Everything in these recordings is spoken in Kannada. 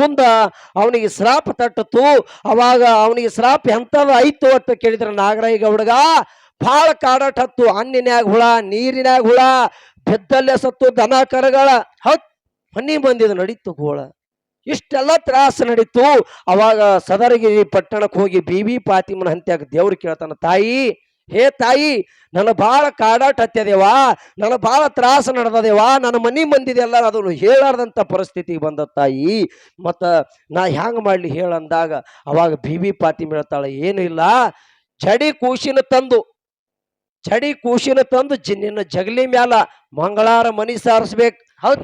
ಮುಂದ ಅವನಿಗೆ ಶ್ರಾಪ ತಟ್ಟತು. ಅವಾಗ ಅವನಿಗೆ ಶ್ರಾಪ ಎಂತದ ಆಯ್ತು ಅಂತ ಕೇಳಿದ್ರ ನಾಗರಾಯ ಗೌಡಗ ಬಹಳ ಕಾಡಾಟ ಹತ್ತು. ಅನ್ನಿನ್ಯಾಗ ಹುಳ, ನೀರಿನ್ಯಾಗ ಹುಳ, ಬೆದ್ದಲ್ಲೇ ಸತ್ತು ದನ ಕರಗಳ ಮನಿ ಬಂದಿದ ನಡೀತು ಗೋಳ. ಇಷ್ಟೆಲ್ಲ ತ್ರಾಸ ನಡೀತು. ಅವಾಗ ಸದರಗಿರಿ ಪಟ್ಟಣಕ್ಕೆ ಹೋಗಿ ಬಿ ಪಾತಿಮನ ಹಂತ್ಯಾಗ ದೇವ್ರು ಕೇಳ್ತಾನ, ತಾಯಿ, ಹೇ ತಾಯಿ, ನನ್ನ ಬಾಳ ಕಾಡಾಟ ಹತ್ಯದೇವಾ, ನನ್ನ ಬಾಳ ತ್ರಾಸ ನಡೆದದೇವಾ, ನನ್ನ ಮನಿ ಮಂದಿದೆಲ್ಲ ಅದನ್ನು ಹೇಳಾರ್ದಂತ ಪರಿಸ್ಥಿತಿಗೆ ಬಂದ ತಾಯಿ, ಮತ್ತ ನಾ ಹ್ಯಾಂಗ ಮಾಡ್ಲಿ ಹೇಳಂದಾಗ ಅವಾಗ ಬಿ ಪಾತಿಮ ಹೇಳ್ತಾಳ, ಏನು ಇಲ್ಲ, ಜಡಿ ಕೂಸಿನ ತಂದು ನಿನ್ನ ಜಗಲಿ ಮ್ಯಾಲ ಮಂಗಳಾರ ಮನಿ ಸಾರಿಸ್ಬೇಕು,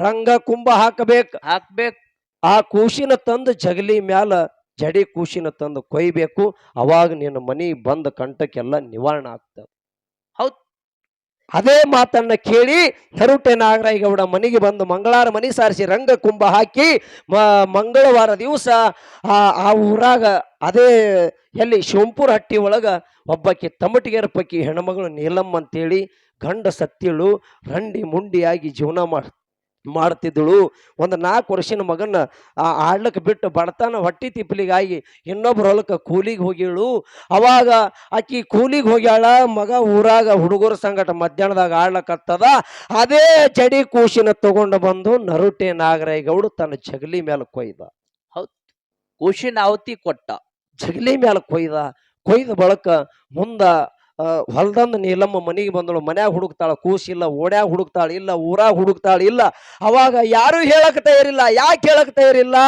ರಂಗ ಕುಂಭ ಹಾಕಬೇಕು. ಆ ಕೂಸಿನ ತಂದು ಜಗಲಿ ಮ್ಯಾಲ ಜಡಿ ಕೂಸಿನ ತಂದು ಕೊಯ್ಬೇಕು. ಅವಾಗ ನಿನ್ನ ಮನಿ ಬಂದ ಕಂಟಕ್ಕೆಲ್ಲ ನಿವಾರಣೆ ಆಗ್ತದೆ. ಹೌದ್. ಅದೇ ಮಾತನ್ನ ಕೇಳಿ ನರುಟೆ ನಾಗರಾಯಗೌಡ ಮನೆಗೆ ಬಂದು ಮಂಗಳಾರ ಮನಿ ಸಾರಿಸಿ ರಂಗ ಕುಂಭ ಹಾಕಿ ಮಂಗಳವಾರ ದಿವಸ ಆ ಊರಾಗ ಅದೇ ಎಲ್ಲಿ ಶಿವಂಪುರ ಹಟ್ಟಿ ಒಳಗ ಒಬ್ಬಾಕಿ ತಮಟಿಗೆರ ಪಕ್ಕಿ ಹೆಣ್ಮಗಳು ನೀಲಮ್ಮ ಅಂತೇಳಿ ಗಂಡ ಸತ್ತಿಳು ರಂಡಿ ಮುಂಡಿಯಾಗಿ ಜೀವನ ಮಾಡ್ತಿದ್ದಳು. ಒಂದು 4 ವರ್ಷದ ಮಗನ ಆಡ್ಲಕ್ಕೆ ಬಿಟ್ಟು ಬಡತನ ಹೊಟ್ಟಿ ತಿಪ್ಪಲಿಗಾಗಿ ಇನ್ನೊಬ್ರ ಹೊಲಕ್ಕೆ ಕೂಲಿಗೆ ಹೋಗಿಳು. ಅವಾಗ ಆಕಿ ಕೂಲಿಗೆ ಹೋಗ್ಯಾಳ, ಮಗ ಊರಾಗ ಹುಡುಗರ ಸಂಗಟ ಮಧ್ಯಾಹ್ನದಾಗ ಆಡ್ಲಕ್ಕತ್ತದ. ಅದೇ ಜಡಿ ಕೂಸಿನ ತಗೊಂಡು ಬಂದು ನರುಟೆ ನಾಗರಾಯಗೌಡ ತನ್ನ ಜಗಲಿ ಮೇಲೆ ಕೊಯ್ದ. ಹೌದ್, ಕೂಸಿನ ಅವತಿ ಕೊಟ್ಟ. ಜಗಲಿ ಮೇಲೆ ಕೊಯ್ದ ಬಳಕ ಮುಂದ ಹೊಲ್ದಂದ ನೀಲಮ್ಮ ಮನೆಗೆ ಬಂದಳು. ಮನ್ಯಾಗ ಹುಡುಕ್ತಾಳ, ಕೂಸಿಲ್ಲ, ಓಡ್ಯಾಗ ಹುಡುಕ್ತಾಳ ಇಲ್ಲ, ಊರಾಗ ಹುಡುಕ್ತಾಳ ಇಲ್ಲ. ಅವಾಗ ಯಾರು ಹೇಳಕ್ ತಯಾರಿಲ್ಲ. ಯಾಕೆ ಹೇಳಕ್ ತಯಾರಿಲ್ಲ?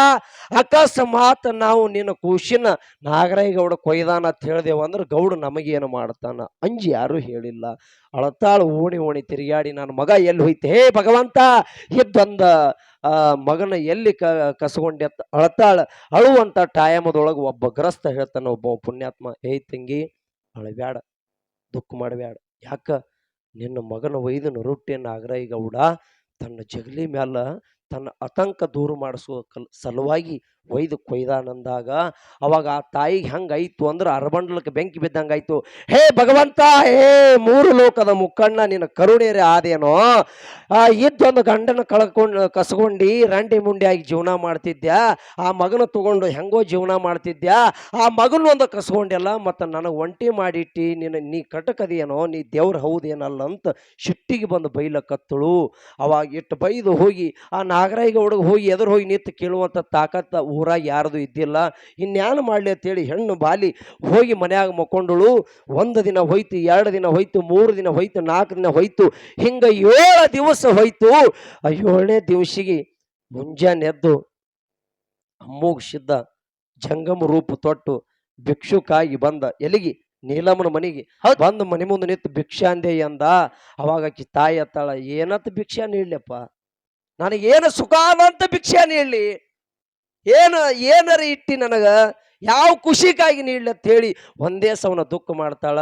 ಅಕಸ್ಮಾತ್ ನಾವು ನಿನ್ನ ಕೂಸಿನ ನಾಗರಾಯಗೌಡ ಕೊಯ್ದಾನ ಅಂತ ಹೇಳ್ದೇವ ಅಂದ್ರೆ ಗೌಡ ನಮಗೇನು ಮಾಡ್ತಾನ ಅಂಜಿ ಯಾರು ಹೇಳಿಲ್ಲ. ಅಳತಾಳು ಓಣಿ ತಿರುಗಾಡಿ ನನ್ನ ಮಗ ಎಲ್ಲಿ ಹೋಯ್ತೆ, ಹೇ ಭಗವಂತ, ಇದ್ದೊಂದ ಮಗನ ಎಲ್ಲಿ ಕಸಗೊಂಡೆ ಅಂತ ಅಳತಾಳ. ಅಳುವಂತ ಟೈಮದೊಳಗೆ ಒಬ್ಬ ಗ್ರಸ್ತ ಹೇಳ್ತಾನ, ಒಬ್ಬ ಪುಣ್ಯಾತ್ಮ, ಹೇ ತಂಗಿ, ಅಳಬ್ಯಾಡ, ದುಃಖ ಮಾಡಬೇಡ. ಯಾಕ ನಿನ್ನ ಮಗನ ಒಯ್ದು ನರುಟೆ ನಾಗರಾಯಗೌಡ ತನ್ನ ಜಗಲಿ ಮ್ಯಾಲ ತನ್ನ ಆತಂಕ ದೂರ ಮಾಡಿಸುವ ಸಲುವಾಗಿ ಒಯ್ದು ಕೊಯ್ದಾನಂದಾಗ ಅವಾಗ ಆ ತಾಯಿಗೆ ಹೆಂಗಾಯ್ತು ಅಂದ್ರೆ ಅರಬಂಡ್ಲಕ್ಕೆ ಬೆಂಕಿ ಬಿದ್ದಂಗಾಯ್ತು. ಹೇ ಭಗವಂತ, ಹೇ 3 ಲೋಕದ ಮುಕ್ಕಣ್ಣ, ನಿನ್ನ ಕರುಣೆರೆ ಆದೇನೋ, ಇದ್ದೊಂದು ಗಂಡನ ಕಸ್ಕೊಂಡಿ ರಂಡಿ ಮುಂಡಿಯಾಗಿ ಜೀವನ ಮಾಡ್ತಿದ್ಯಾ, ಆ ಮಗನ ತಗೊಂಡು ಹೆಂಗೋ ಜೀವನ ಮಾಡ್ತಿದ್ಯಾ, ಆ ಮಗನ ಒಂದು ಕಸ್ಕೊಂಡೆಲ್ಲ, ಮತ್ತು ನನಗೆ ಒಂಟಿ ಮಾಡಿಟ್ಟಿ ನೀ ಕಟಕದೇನೋ, ನೀ ದೇವ್ರ ಹೌದೇನಲ್ಲ ಅಂತ ಶಿಟ್ಟಿಗೆ ಬಂದು ಬೈಲಕತ್ತಳು. ಅವಾಗ ಇಟ್ಟು ಬೈದು ಹೋಗಿ ಆ ನಾಗರಾಯಗೌಡಗೆ ಹೋಗಿ ಎದುರು ಹೋಗಿ ನಿಂತು ಕೇಳುವಂಥ ತಾಕತ್ತ ಊರಾಗ ಯಾರ್ದು ಇದ್ದಿಲ್ಲ. ಇನ್ಯಾನು ಮಾಡಲಿ ಅಂತೇಳಿ ಹೆಣ್ಣು ಬಾಲಿ ಹೋಗಿ ಮನ್ಯಾಗ ಮಕ್ಕೊಂಡಳು. 1 ದಿನ ಹೋಯ್ತು, 2 ದಿನ ಹೋಯ್ತು, 3 ದಿನ ಹೋಯ್ತು, 4 ದಿನ ಹೋಯ್ತು, ಹಿಂಗ 7 ದಿವಸ ಹೋಯ್ತು. 7ನೇ ದಿವಸಿಗೆ ಮುಂಜಾನೆ ಎದ್ದು ಅಮ್ಮೋಗಿಸಿದ್ದ ಜಂಗಮ ರೂಪ ತೊಟ್ಟು ಭಿಕ್ಷುಕಾಗಿ ಬಂದ ಎಲ್ಲಿಗಿ ನೀಲಮ್ಮನ ಮನೆಗೆ ಬಂದು ಮನೆ ಮುಂದೆ ನಿಂತು ಭಿಕ್ಷಾಂದೆ ಅಂದ. ಅವಾಗ ಆಕಿ ತಾಯಿ ಅತ್ತಾಳ, ಏನಂತ ಭಿಕ್ಷಾ ನೀಡ್ಲಪ್ಪ, ನನಗೇನು ಸುಖ ಅಂತ ಭಿಕ್ಷಾ ನೀಡ್ಲಿ, ಏನರ ಇಟ್ಟಿ ನನಗ ಯಾವ ಖುಷಿಗಾಗಿ ನೀಡ್ಲಿ ಅಂತ ಹೇಳಿ ಒಂದೇ ಸವನ ದುಃಖ ಮಾಡ್ತಾಳ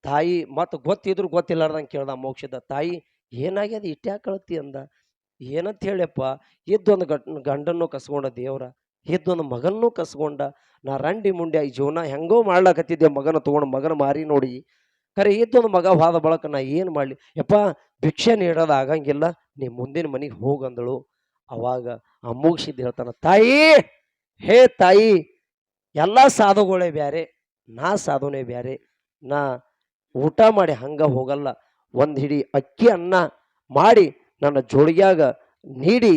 ತಾಯಿ. ಮತ್ತು ಗೊತ್ತಿದ್ರು ಗೊತ್ತಿಲ್ಲಾರ್ದಂಗೆ ಕೇಳ್ದ ಮೋಕ್ಷದ, ತಾಯಿ ಏನಾಗ್ಯದ ಇಟ್ಟ್ಯಾಕ ಕಳತಿ ಅಂದ. ಏನಂತ ಹೇಳಪ್ಪ, ಇದ್ದೊಂದು ಗಂಡನ್ನು ಕಸ್ಕೊಂಡ ದೇವ್ರ, ಇದ್ದೊಂದು ಮಗನ್ನೂ ಕಸ್ಕೊಂಡ, ನಾ ರಂಡಿ ಮುಂಡ್ಯಾಗಿ ಜೀವನ ಹೆಂಗೋ ಮಾಡ್ಲಾಕತ್ತಿದ್ದೆ, ಮಗನ ತಗೊಂಡು ಮಗನ ಮಾರಿ ನೋಡಿ, ಖರೆ ಇದ್ದೊಂದು ಮಗ ಹೋದ ಬಳಕ ನಾ ಏನು ಮಾಡಲಿ ಯಪ್ಪ, ಭಿಕ್ಷೆ ನೀಡೋದು ಆಗಂಗಿಲ್ಲ, ನೀ ಮುಂದಿನ ಮನೆಗೆ ಹೋಗಂದಳು. ಅವಾಗ ಅಮ್ಮುಗಿಸಿದ್ದು ಹೇಳ್ತಾನ, ತಾಯಿ, ಹೇ ತಾಯಿ, ಎಲ್ಲ ಸಾಧುಗಳೇ ಬ್ಯಾರೆ, ನಾ ಸಾಧುನೇ ಬ್ಯಾರೆ, ನಾ ಊಟ ಮಾಡಿ ಹಂಗ ಹೋಗಲ್ಲ, ಒಂದು ಹಿಡಿ ಅಕ್ಕಿ ಅನ್ನ ಮಾಡಿ ನನ್ನ ಜೋಳಿಗ್ಯಾಗ ನೀಡಿ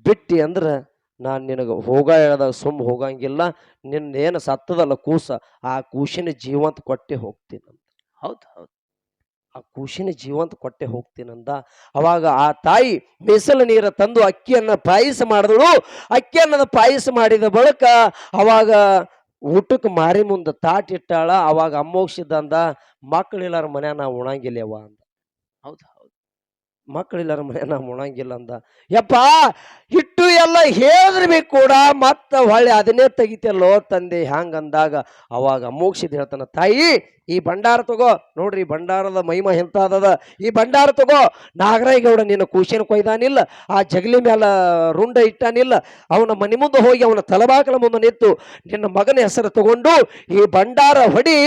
ಬಿಟ್ಟಿ ಅಂದ್ರೆ ನಾನು ನಿನಗೆ ಹೋಗ ಹೇಳ್ದಾಗ ಸುಮ್ಮ ಹೋಗಂಗಿಲ್ಲ, ನಿನ್ನೇನು ಸತ್ತದಲ್ಲ ಕೂಸ, ಆ ಕೂಸಿನ ಜೀವಂತ ಕೊಟ್ಟೆ ಹೋಗ್ತೀನಂತ. ಹೌದು ಹೌದು, ಆ ಕೂಸಿನ ಜೀವಂತ ಕೊಟ್ಟೆ ಹೋಗ್ತೀನಂದ. ಅವಾಗ ಆ ತಾಯಿ ಮೀಸಲು ನೀರ ತಂದು ಅಕ್ಕಿಯನ್ನ ಪಾಯಸ ಮಾಡಿದಳು. ಅಕ್ಕಿಯನ್ನದ ಪಾಯಸ ಮಾಡಿದ ಬಳಿಕ ಅವಾಗ ಊಟಕ್ಕೆ ಮಾರಿ ಮುಂದೆ ತಾಟಿಟ್ಟಾಳ. ಅವಾಗ ಅಮ್ಮೋಗಿಸಿದ್ದಂದ, ಮಕ್ಕಳಿಲ್ಲಾರ ಮನ್ಯಾಗ ನಾವು ಉಣಂಗಿಲ್ಲವ ಅಂದ. ಹೌದು ಹೌದು, ಮಕ್ಕಳಿಲ್ಲಾರ ಮನ್ಯಾಗ ನಾವು ಉಣಂಗಿಲ್ಲ ಅಂದ. ಯಪ್ಪ, ಇಟ್ಟು ಎಲ್ಲ ಹೇಳಿದ್ರಿ ಕೂಡ ಮತ್ತ ಹೊಳ್ಳಿ ಅದನ್ನೇ ತೆಗಿತಲ್ಲೋ ತಂದೆ ಹ್ಯಾಂಗಂದಾಗ ಅವಾಗ ಅಮ್ಮೋಗಿಸಿದ್ ಹೇಳ್ತಾನ, ತಾಯಿ ಈ ಭಂಡಾರ ತಗೋ ನೋಡ್ರಿ ಭಂಡಾರದ ಮಹಿಮಾ ಎಂತಾದದ. ಈ ಭಂಡಾರ ತಗೋ, ನಾಗರಾಯಗೌಡ ನಿನ್ನ ಕೂಸಿನ ಕೊಯ್ದಾನಿಲ್ಲ, ಆ ಜಗಲಿ ಮ್ಯಾಲ ರುಂಡ ಇಟ್ಟಾನಿಲ್ಲ, ಅವನ ಮನೆ ಮುಂದೆ ಹೋಗಿ ಅವನ ತಲಬಾಕಲ ಮುಂದೆ ನಿಂತು ನಿನ್ನ ಮಗನ ಹೆಸರು ತಗೊಂಡು ಈ ಭಂಡಾರ ಹೊಡಿ,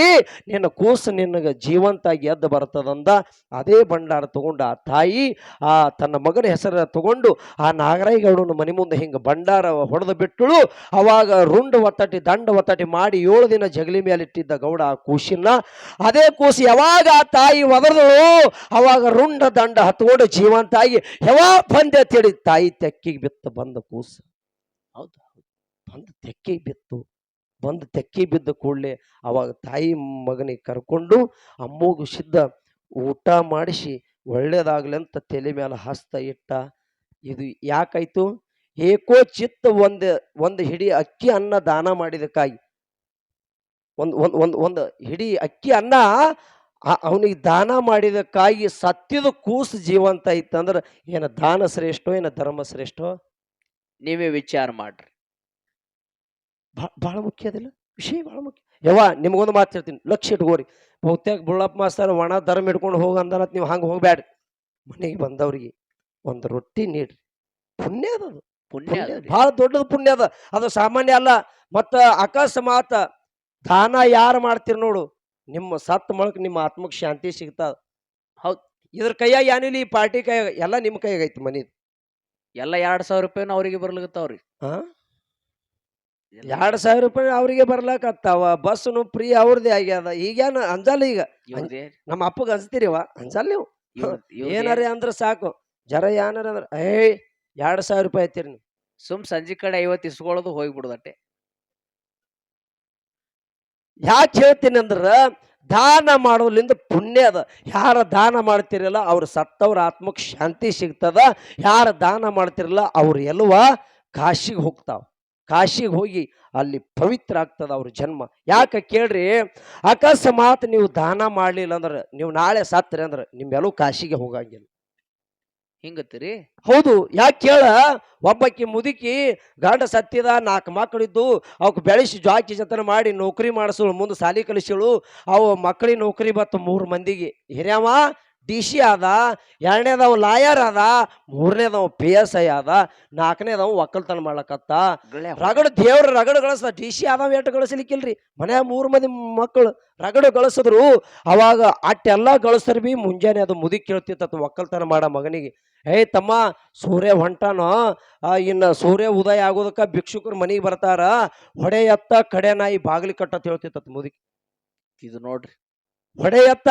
ನಿನ್ನ ಕೂಸು ನಿನಗೆ ಜೀವಂತಾಗಿ ಎದ್ದು ಬರ್ತದಂದ. ಅದೇ ಭಂಡಾರ ತಗೊಂಡು ಆ ತಾಯಿ ಆ ತನ್ನ ಮಗನ ಹೆಸರು ತಗೊಂಡು ಆ ನಾಗರಾಯಗೌಡನ ಮನೆ ಮುಂದೆ ಹಿಂಗೆ ಭಂಡಾರ ಹೊಡೆದು ಬಿಟ್ಟಳು. ಅವಾಗ ರುಂಡ ಒತ್ತಟಿ ದಂಡ ಒತ್ತಟಿ ಮಾಡಿ 7 ದಿನ ಜಗಲಿ ಮೇಲೆ ಇಟ್ಟಿದ್ದ ಗೌಡ ಆ ಕೂಸಿನ, ಅದೇ ಕೂಸು ಯಾವಾಗ ಆ ತಾಯಿ ಒದರ್ದಳು ಅವಾಗ ರುಂಡ ದಂಡ ಹತ್ಕೊಂಡು ಜೀವಂತಾಗಿ ಯಾವಾಗ ಬಂದೆ ತಿಳಿ ತಾಯಿ ತೆಕ್ಕಿಗೆ ಬಿತ್ತು. ಬಂದ ಕೂಸು ಹೌದು ಬಂದು ತೆಕ್ಕಿಗೆ ಬಿತ್ತು. ಬಂದು ತೆಕ್ಕಿ ಬಿದ್ದ ಕೂಡಲೇ ಅವಾಗ ತಾಯಿ ಮಗನಿಗೆ ಕರ್ಕೊಂಡು ಅಮ್ಮಗೂ ಸಿದ್ಧ ಊಟ ಮಾಡಿಸಿ ಒಳ್ಳೇದಾಗ್ಲಿ ಅಂತ ತಲೆ ಮೇಲೆ ಹಸ್ತ ಇಟ್ಟ. ಇದು ಯಾಕಾಯ್ತು? ಏಕೋ ಚಿತ್ತ ಒಂದು ಹಿಡಿ ಅಕ್ಕಿ ಅನ್ನ ದಾನ ಮಾಡಿದಕ್ಕಾಗಿ, ಒಂದು ಹಿಡಿ ಅಕ್ಕಿ ಅನ್ನ ಅವನಿಗೆ ದಾನ ಮಾಡಿದಕ್ಕಾಗಿ ಸತ್ಯದ ಕೂಸು ಜೀವಂತ ಇತ್ತಂದ್ರೆ ಏನ ದಾನ ಶ್ರೇಷ್ಠೋ ಏನ ಧರ್ಮ ಶ್ರೇಷ್ಠೋ? ನೀವೇ ವಿಚಾರ ಮಾಡ್ರಿ. ಬಹಳ ಮುಖ್ಯ ಅದಿಲ್ಲ ವಿಷಯ, ಬಹಳ ಮುಖ್ಯ. ಯವ್ವ ನಿಮ್ಗೊಂದು ಮಾತು ಹೇಳ್ತೀನಿ, ಲಕ್ಷ ಇಟ್ಕೋರಿ. ಬಹುತೇಕ ಬುಳ್ಳಪ್ಪ ಮಾಸ್ತರ್ ಒಣ ಧರ್ಮ ಹಿಡ್ಕೊಂಡು ಹೋಗ ಅಂದನತ್ ನೀವು ಹಂಗೆ ಹೋಗ್ಬ್ಯಾಡ್ರಿ. ಮನೆಗೆ ಬಂದವ್ರಿಗೆ ಒಂದು ರೊಟ್ಟಿ ನೀಡ್ರಿ, ಪುಣ್ಯ ಅದ. ಅದು ಪುಣ್ಯ ಬಹಳ ದೊಡ್ಡದು ಪುಣ್ಯ ಅದ. ಅದು ಸಾಮಾನ್ಯ ಅಲ್ಲ. ಮತ್ತ ಅಕಸ್ಮಾತ್ ದಾನ ಯಾರು ಮಾಡ್ತೀರಿ ನೋಡು, ನಿಮ್ಮ ಸತ್ ಮೊಳಕ್ ನಿಮ್ಮ ಆತ್ಮಕ್ಕೆ ಶಾಂತಿ ಸಿಗ್ತದ. ಹೌದ್. ಇದ್ರ ಕೈಯಾಗ ಏನಿಲ್ಲ, ಈ ಪಾರ್ಟಿ ಕೈಯಾಗ ಎಲ್ಲ ನಿಮ್ಮ ಕೈಯಾಗ ಐತಿ. ಮನಿ ಎಲ್ಲ 2,000 ರೂಪಾಯಿನ ಅವ್ರಿಗೆ ಬರ್ಲಿಕತ್ತಾವ್ರಿ. ಹಾ 2,000 ರೂಪಾಯಿ ಅವ್ರಿಗೆ ಬರ್ಲಾಕತ್ತಾವ. ಬಸ್ನು ಫ್ರೀ ಅವ್ರದೇ ಆಗ್ಯದ. ಈಗೇನ ಅಂಜಲ್ಲ. ಈಗ ನಮ್ಮ ಅಪ್ಪಗ ಅನ್ಸ್ತೀರಿವ ಅಂಜಲ್ ನೀವು. ಏನಾರ ಅಂದ್ರೆ ಸಾಕು, ಜರ ಏನಾರ ಅಂದ್ರ 2,000 ರೂಪಾಯಿ ಐತಿರಿ ನೀವು. ಸುಮ್ ಸಂಜೆ ಕಡೆ 50 ಇಸ್ಕೊಳ್ಳೋದು ಹೋಗ್ಬಿಡುದಟ್ಟೆ. ಯಾಕೆ ಹೇಳ್ತೀನಿ ಅಂದ್ರ ದಾನ ಮಾಡೋದ್ರಿಂದ ಪುಣ್ಯ ಅದ. ಯಾರ ದಾನ ಮಾಡ್ತಿರಲ್ಲ ಅವ್ರ ಸತ್ತವ್ರ ಆತ್ಮಕ್ಕೆ ಶಾಂತಿ ಸಿಗ್ತದ. ಯಾರ ದಾನ ಮಾಡ್ತಿರಲ್ಲ ಅವ್ರ ಎಲ್ಲವ ಕಾಶಿಗೆ ಹೋಗ್ತಾವ. ಕಾಶಿಗೆ ಹೋಗಿ ಅಲ್ಲಿ ಪವಿತ್ರ ಆಗ್ತದ ಅವ್ರ ಜನ್ಮ. ಯಾಕೆ ಕೇಳ್ರಿ, ಅಕಸ್ಮಾತ್ ನೀವು ದಾನ ಮಾಡ್ಲಿಲ್ಲ ಅಂದ್ರೆ ನೀವು ನಾಳೆ ಸತ್ರಿ ಅಂದ್ರೆ ನಿಮ್ಮೆಲ್ಲೂ ಕಾಶಿಗೆ ಹೋಗಂಗಿಲ್ಲ. ಹಿಂಗತ್ತೀರಿ? ಹೌದು. ಯಾಕೆ ಕೇಳ, ಒಬ್ಬಾಕಿ ಮುದುಕಿ ಗಂಡ ಸತ್ತಿದ, 4 ಮಕ್ಕಳಿದ್ದು ಅವಕ್ಕೆ ಬೆಳೆಸಿ ಜಾಕಿ ಜತನ ಮಾಡಿ ನೌಕರಿ ಮಾಡಿಸಳು, ಮುಂದೆ ಸಾಲಿ ಕಲಿಸಳು. ಅವು ಮಕ್ಕಳಿಗೆ ನೌಕರಿ ಬತ್ತು 3 ಮಂದಿಗೆ. ಹಿರಿಯವ DC ಆದ, 2ನೇದವ ಲಾಯರ್ ಆದ, 3ನೇದವ PSI ಆದ, 4ನೇದವ ಒಕ್ಕಲ್ತನ ಮಾಡ್ಲಕತ್ತ. ರಗಡ ದೇವ್ರ ರಗಡ ಗಳಿಸ್ದ. DC ಆದವ ಎಟ್ಟು ಗಳಿಸ್ಲಿಕ್ಕಿಲ್ರಿ. ಮನ್ಯಾಗ 3 ಮಂದಿ ಮಕ್ಕಳು ರಗಡ ಗಳಿಸಿದ್ರು. ಅವಾಗ ಅಟ್ಟೆಲ್ಲ ಗಳಿಸ್ತಾರ ಬಿ ಮುಂಜಾನೆ ಅದು ಮುದುಕಿ ಕೇಳ್ತಿತ್ತ ಒಕ್ಕಲ್ತನ ಮಾಡ ಮಗನಿಗೆ, ತಮ್ಮ ಸೂರ್ಯ ಹೊಂಟಾನೋ, ಇನ್ನು ಸೂರ್ಯ ಉದಯ ಆಗೋದಕ್ಕ ಭಿಕ್ಷುಕರು ಮನೆಗೆ ಬರ್ತಾರ, ಹೊಡೆಯತ್ತ ಕಡೆ ನಾಯಿ ಬಾಗಿಲಿ ಕಟ್ಟತ್ ಹೇಳ್ತಿತ್ತ ಮುದುಕಿ. ಇದು ನೋಡ್ರಿ, ಹೊಡೆಯತ್ತ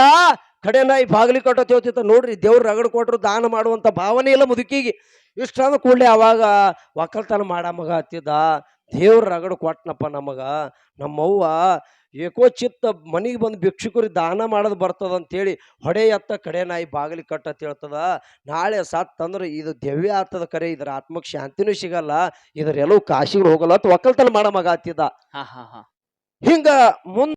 ಕಡೆ ನಾಯಿ ಬಾಗಿಲಿ ಕಟ್ಟತ್ ಹೇಳ್ತಿತ್ತ. ನೋಡ್ರಿ, ದೇವ್ರ ರಗಡ ಕೊಟ್ರು ದಾನ ಮಾಡುವಂತ ಭಾವನೆ ಇಲ್ಲ ಮುದುಕಿಗೆ. ಇಷ್ಟಾದ ಕೂಡಲೇ ಅವಾಗ ಒಕ್ಕಲ್ತನ ಮಾಡ ಮಗ ಹತ್ತಿದ. ದೇವ್ರ ರಗಡ ಕೊಟ್ಟನಪ್ಪ ನಮಗ. ನಮ್ಮವ್ವ ಏಕೋ ಚಿತ್ತ ಮನಿಗೆ ಬಂದು ಭಿಕ್ಷುಕರಿಗೆ ದಾನ ಮಾಡೋದು ಬರ್ತದ ಅಂತೇಳಿ ಹೊಡೆಯತ್ತ ಕಡೆ ನಾಯಿ ಬಾಗಿಲಿ ಕಟ್ಟತ್ ಹೇಳ್ತದ. ನಾಳೆ ಸತ್ತಂದ್ರೆ ಇದು ದೆವ್ಯ ಆಗ್ತದ. ಕರೆ ಇದ್ರ ಆತ್ಮಕ್ಕೆ ಶಾಂತಿನೂ ಸಿಗಲ್ಲ, ಇದ್ರ ಎಲ್ಲೂ ಕಾಶಿಗೆ ಹೋಗಲ್ಲ ಅಂತ ಒಕ್ಕಲ್ತನ ಮಾಡ ಮಗ ಹತ್ತಿದ. ಹಾ ಹಾ ಹಾ ಹಿಂಗ ಮುಂದ್